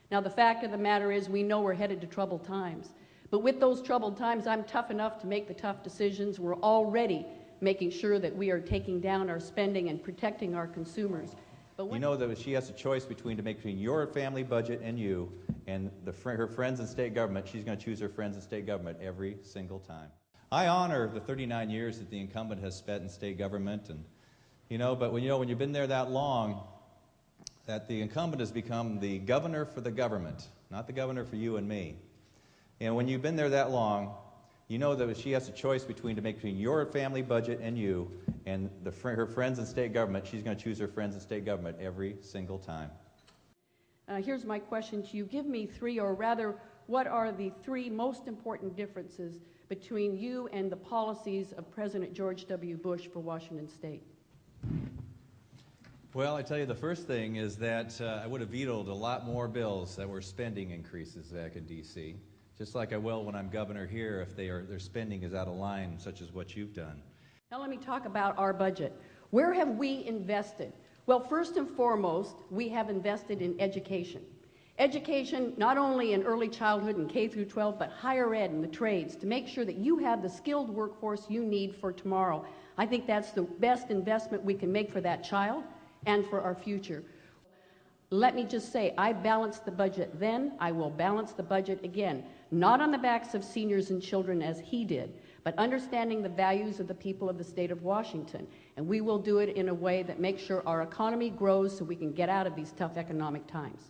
Now, the fact of the matter is we know we're headed to troubled times. But with those troubled times, I'm tough enough to make the tough decisions. We're already making sure that we are taking down our spending and protecting our consumers. But you know that she has a choice between your family budget and you and her friends in state government. She's going to choose her friends in state government every single time. I honor the 39 years that the incumbent has spent in state government, and but when you've been there that long, that the incumbent has become the governor for the government, not the governor for you and me. And when you've been there that long, you know that she has a choice between your family budget and you and her friends in state government. She's going to choose her friends in state government every single time. Here's my question to you. Give me three, or rather, what are the three most important differences between you and the policies of President George W. Bush for Washington State? Well, I tell you, the first thing is that I would have vetoed a lot more bills that were spending increases back in D.C., just like I will when I'm governor here if their spending is out of line, such as what you've done. Now let me talk about our budget. Where have we invested? Well, first and foremost, we have invested in education. Education, not only in early childhood and K through 12, but higher ed and the trades, to make sure that you have the skilled workforce you need for tomorrow. I think that's the best investment we can make for that child and for our future. Let me just say, I balanced the budget then, I will balance the budget again, not on the backs of seniors and children as he did, but understanding the values of the people of the state of Washington. And we will do it in a way that makes sure our economy grows so we can get out of these tough economic times.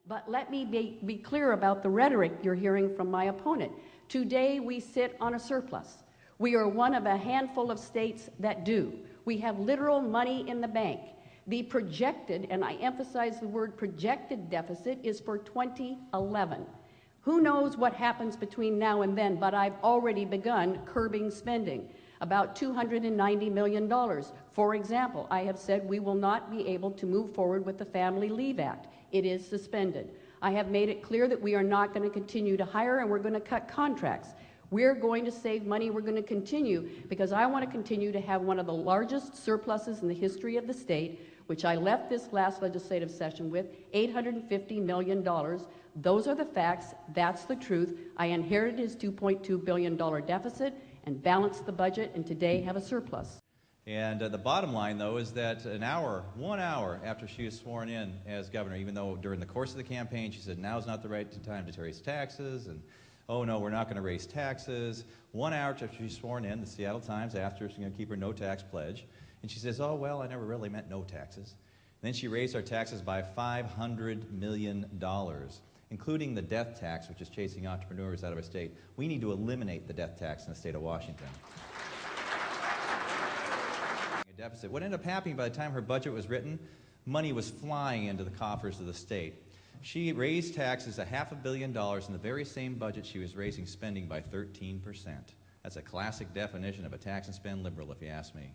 But let me be clear about the rhetoric you're hearing from my opponent. Today we sit on a surplus. We are one of a handful of states that do. We have literal money in the bank. The projected, and I emphasize the word projected deficit, is for 2011. Who knows what happens between now and then, but I've already begun curbing spending, about $290 million. For example, I have said we will not be able to move forward with the Family Leave Act. It is suspended. I have made it clear that we are not going to continue to hire, and we're going to cut contracts. We're going to save money. We're going to continue, because I want to continue to have one of the largest surpluses in the history of the state, which I left this last legislative session with, $850 million. Those are the facts. That's the truth. I inherited his $2.2 billion deficit and balanced the budget, and today have a surplus. And the bottom line, though, is that 1 hour after she was sworn in as governor, even though during the course of the campaign she said now's not the right time to raise taxes, and oh no, we're not going to raise taxes. 1 hour after she's sworn in, the Seattle Times asked her if she's going to keep her no tax pledge. And she says, oh, well, I never really meant no taxes. And then she raised our taxes by $500 million, including the death tax, which is chasing entrepreneurs out of our state. We need to eliminate the death tax in the state of Washington. A deficit. What ended up happening by the time her budget was written, money was flying into the coffers of the state. She raised taxes $500 million in the very same budget she was raising spending by 13%. That's a classic definition of a tax and spend liberal, if you ask me.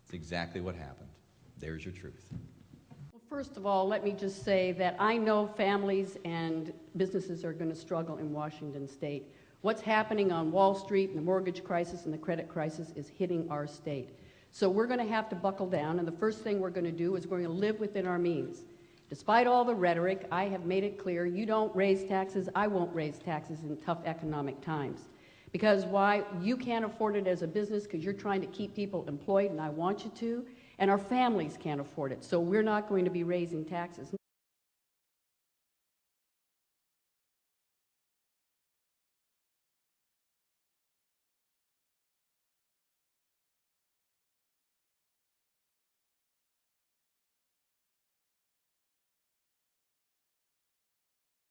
It's exactly what happened. There's your truth. Well, first of all, let me just say that I know families and businesses are going to struggle in Washington State. What's happening on Wall Street and the mortgage crisis and the credit crisis is hitting our state. So we're going to have to buckle down, and the first thing we're going to do is we're going to live within our means. Despite all the rhetoric, I have made it clear, you don't raise taxes, I won't raise taxes in tough economic times. Because why? You can't afford it as a business because you're trying to keep people employed, and I want you to, and our families can't afford it. So we're not going to be raising taxes.